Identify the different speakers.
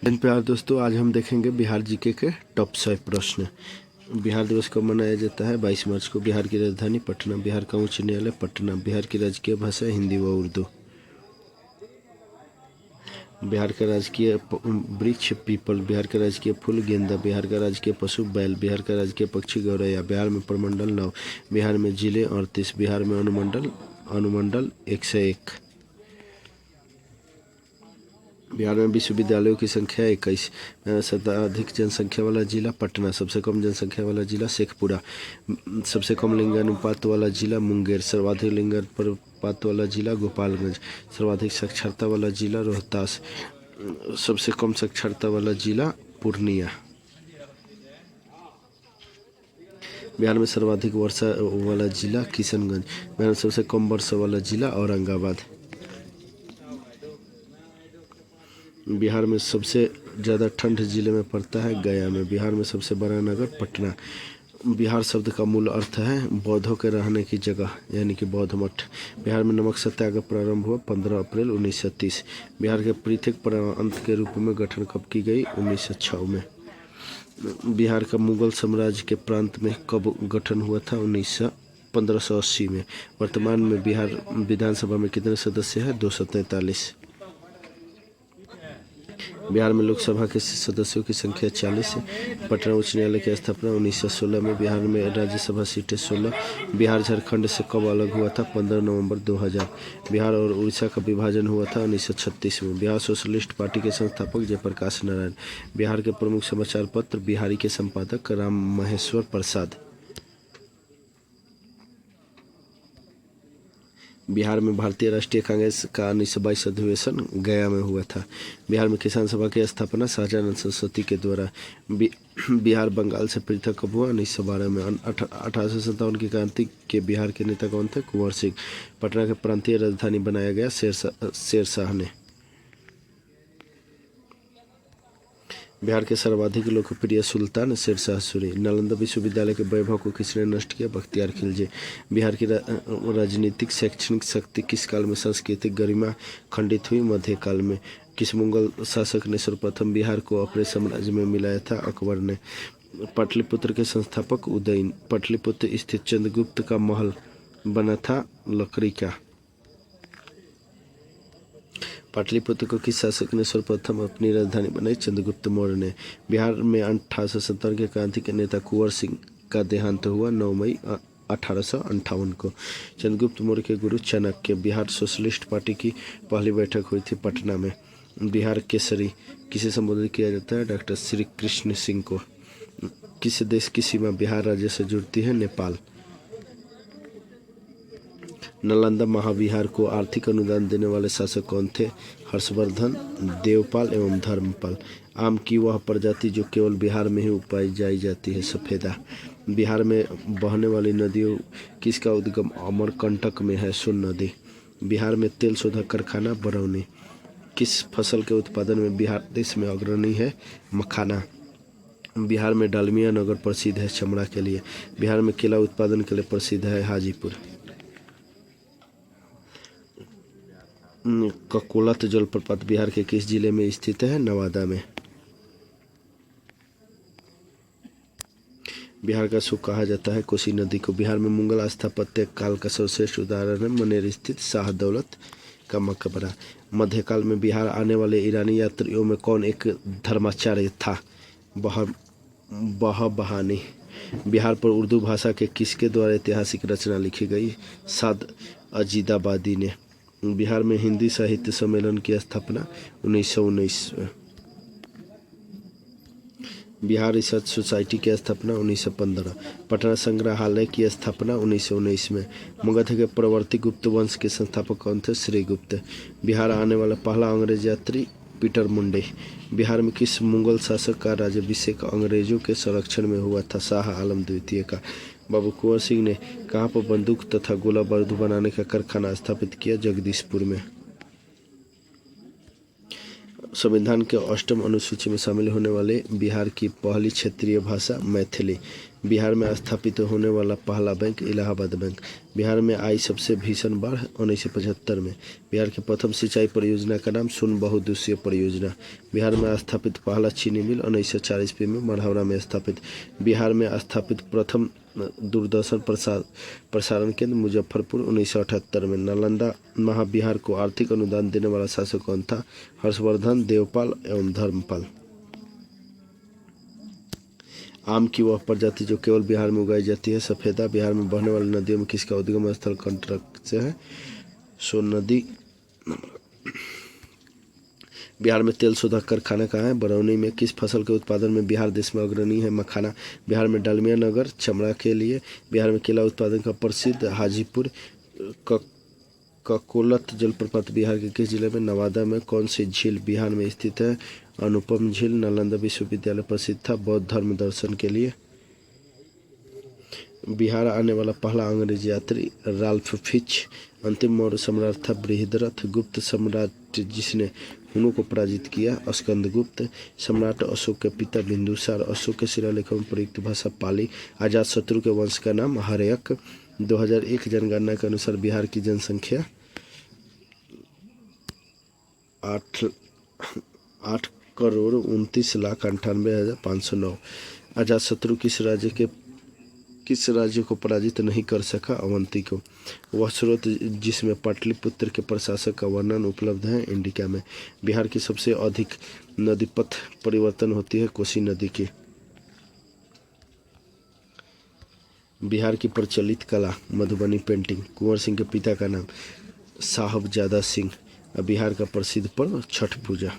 Speaker 1: प्यार दोस्तों, आज हम देखेंगे बिहार जीके के टॉप 100 प्रश्न। बिहार दिवस कब मनाया जाता है? 22 मार्च को। बिहार की राजधानी पटना। बिहार का उच्च न्यायालय पटना। बिहार की राजकीय भाषा हिंदी व उर्दू। बिहार का राजकीय वृक्ष पीपल। बिहार का राजकीय फूल गेंदा। बिहार का राजकीय पशु बैल। बिहार का राजकीय पक्षी गौरैया। बिहार में प्रमंडल 9। बिहार में जिले 38। बिहार में अनुमंडल 101। बिहार में विश्वविद्यालयों की संख्या 21। सर्वाधिक जनसंख्या वाला जिला पटना। सबसे कम जनसंख्या वाला जिला शेखपुरा। सबसे कम लिंगानुपात वाला जिला मुंगेर। सर्वाधिक लिंगानुपात वाला जिला गोपालगंज। सर्वाधिक साक्षरता वाला जिला रोहतास। सबसे कम साक्षरता वाला जिला पूर्णिया। बिहार में सर्वाधिक वर्षा वाला जिला किशनगंज। बिहार में सबसे कम वर्षा वाला जिला औरंगाबाद। बिहार में सबसे ज़्यादा ठंड जिले में पड़ता है गया में। बिहार में सबसे बड़ा नगर पटना। बिहार शब्द का मूल अर्थ है बौद्धों के रहने की जगह, यानी कि बौद्ध मठ। बिहार में नमक सत्याग्रह प्रारंभ हुआ 15 अप्रैल 1930। बिहार के पृथक प्रांत के रूप में गठन कब की गई? 1906 में। बिहार का मुगल साम्राज्य के प्रांत में कब गठन हुआ था? 1580 में। वर्तमान में बिहार विधानसभा में कितने सदस्य हैं? 243। बिहार में लोकसभा के सदस्यों की संख्या 40 है। पटना उच्च न्यायालय की स्थापना 1916 में। बिहार में राज्यसभा सीटें 16। बिहार झारखंड से कब अलग हुआ था? 15 नवंबर 2000। बिहार और उड़ीसा का विभाजन हुआ था 1936 में। बिहार सोशलिस्ट पार्टी के संस्थापक जयप्रकाश नारायण। बिहार के प्रमुख समाचार पत्र बिहारी के संपादक राम महेश्वर प्रसाद। बिहार में भारतीय राष्ट्रीय कांग्रेस का 1922 अधिवेशन गया में हुआ था। बिहार में किसान सभा की स्थापना शाहजहां सरस्वती के द्वारा। बिहार बंगाल से पृथक कब हुआ? 1912 में। 1857 की क्रांति के बिहार के नेता कौन थे? कुंवर सिंह। पटना के प्रांतीय राजधानी बनाया गया शेरशाह ने। बिहार के सर्वाधिक लोकप्रिय सुल्तान शेरशाह सूरी। नालंदा विश्वविद्यालय के वैभव को किसने नष्ट किया? बख्तियार खिलजी। बिहार की राजनीतिक शैक्षणिक शक्ति किस काल में सांस्कृतिक गरिमा खंडित हुई? मध्यकाल में। किस मुगल शासक ने सर्वप्रथम बिहार को अपने साम्राज्य में मिलाया था? अकबर ने। पाटलिपुत्र के संस्थापक उदयन। पाटलिपुत्र स्थित चंद्रगुप्त का महल बना था लकड़ी का। पाटलिपुत्र को किस शासक ने सर्वप्रथम अपनी राजधानी बनाई? चंद्रगुप्त मौर्य ने। बिहार में 1857 के क्रांति के नेता कुंवर सिंह का देहांत हुआ 9 मई 1858 को। चंद्रगुप्त मौर्य के गुरु चाणक्य। बिहार सोशलिस्ट पार्टी की पहली बैठक हुई थी पटना में। बिहार केसरी किसे संबोधित किया जाता है? डॉक्टर श्री कृष्ण सिंह को। किस देश की सीमा बिहार राज्य से जुड़ती है? नेपाल। नालंदा महाविहार को आर्थिक अनुदान देने वाले शासक कौन थे? हर्षवर्धन, देवपाल एवं धर्मपाल। आम की वह प्रजाति जो केवल बिहार में ही उगाई जाती है? सफेदा। बिहार में बहने वाली नदियों किसका उद्गम अमरकंटक में है? सोन नदी। बिहार में तेल शोधक कारखाना बरौनी। किस फसल के उत्पादन में बिहार देश में अग्रणी है? मखाना। बिहार में डालमिया नगर प्रसिद्ध है चमड़ा के लिए। बिहार में केला उत्पादन के लिए प्रसिद्ध है हाजीपुर। ककोलत जलप्रपात बिहार के किस जिले में स्थित है? नवादा में। बिहार का सुख कहा जाता है कोसी नदी को। बिहार में मुगल स्थापत्य काल का सर्वश्रेष्ठ उदाहरण है मनेर स्थित शाह दौलत का मकबरा। मध्यकाल में बिहार आने वाले ईरानी यात्रियों में कौन एक धर्माचार्य था? बहानी। बिहार पर उर्दू भाषा के किसके द्वारा ऐतिहासिक रचना लिखी गई? साद अजीदाबादी ने। बिहार में हिंदी साहित्य सम्मेलन की स्थापना 1919 में। बिहार रिसर्च सोसाइटी की स्थापना 1915। पटना संग्रहालय की स्थापना 1919 में। मगध के प्रवर्ती गुप्त वंश के संस्थापक कौन थे? श्रीगुप्त। बिहार आने वाला पहला अंग्रेज यात्री पीटर मुंडे। बिहार में किस मुगल शासक का राज्याभिषेक अंग्रेजों के संरक्षण में हुआ था? शाह आलम द्वितीय का। बाबू कुंवर सिंह ने कहाँ पर बंदूक तथा गोला बारूद बनाने का कारखाना स्थापित किया? जगदीशपुर में। संविधान के 8वीं अनुसूची में शामिल होने वाले बिहार की पहली क्षेत्रीय भाषा मैथिली। बिहार में स्थापित होने वाला पहला बैंक इलाहाबाद बैंक। बिहार में आई सबसे भीषण बाढ़ 1975 में। बिहार की प्रथम सिंचाई परियोजना का नाम सोन बहुउद्देशीय परियोजना। बिहार में स्थापित पहला चीनी मिल 1904 ईस्वी में मढ़ौरा में स्थापित। बिहार में स्थापित प्रथम दूरदर्शन प्रसारण केंद्र मुजफ्फरपुर 1978 में। नालंदा महाबिहार को आर्थिक अनुदान देने वाला शासक कौन था? हर्षवर्धन, देवपाल एवं धर्मपाल। आम की वह प्रजाति जो केवल बिहार में उगाई जाती है सफेदा। बिहार में बहने वाली नदियों में किसका उद्गम स्थल कंटक से है? सोन नदी। बिहार में तेल शोधक कारखाना कहाँ है? बरौनी में। किस फसल के उत्पादन में बिहार देश में अग्रणी है? मखाना। बिहार में डालमिया नगर चमड़ा के लिए। बिहार में केला उत्पादन का प्रसिद्ध हाजीपुर। ककोलत जलप्रपात बिहार के किस जिले में? नवादा में। कौन सी झील बिहार में स्थित है? अनुपम झील। नालंदा विश्वविद्यालय प्रसिद्ध था बौद्ध धर्म दर्शन के लिए। बिहार आने वाला पहला अंग्रेज यात्री राल्फ फिच। अंतिम मौर्य सम्राट था बृहद्रथ। गुप्त सम्राट जिसने हुनों को पराजित किया? स्कंदगुप्त। सम्राट अशोक के पिता बिंदुसार। अशोक के शिलालेखों में प्रयुक्त भाषा पाली। अजातशत्रु के वंश का नाम हर्यक। 2001 जनगणना के अनुसार बिहार की जनसंख्या 8,29,98,509। अजातशत्रु किस राज्य को पराजित नहीं कर सका? अवंती को। वह स्रोत जिसमें पाटलिपुत्र के प्रशासक का वर्णन उपलब्ध है इंडिका में। बिहार की सबसे अधिक नदी पथ परिवर्तन होती है कोसी नदी की। बिहार की प्रचलित कला मधुबनी पेंटिंग। कुंवर सिंह के पिता का नाम साहबजादा सिंह। बिहार का प्रसिद्ध पर्व छठ पूजा।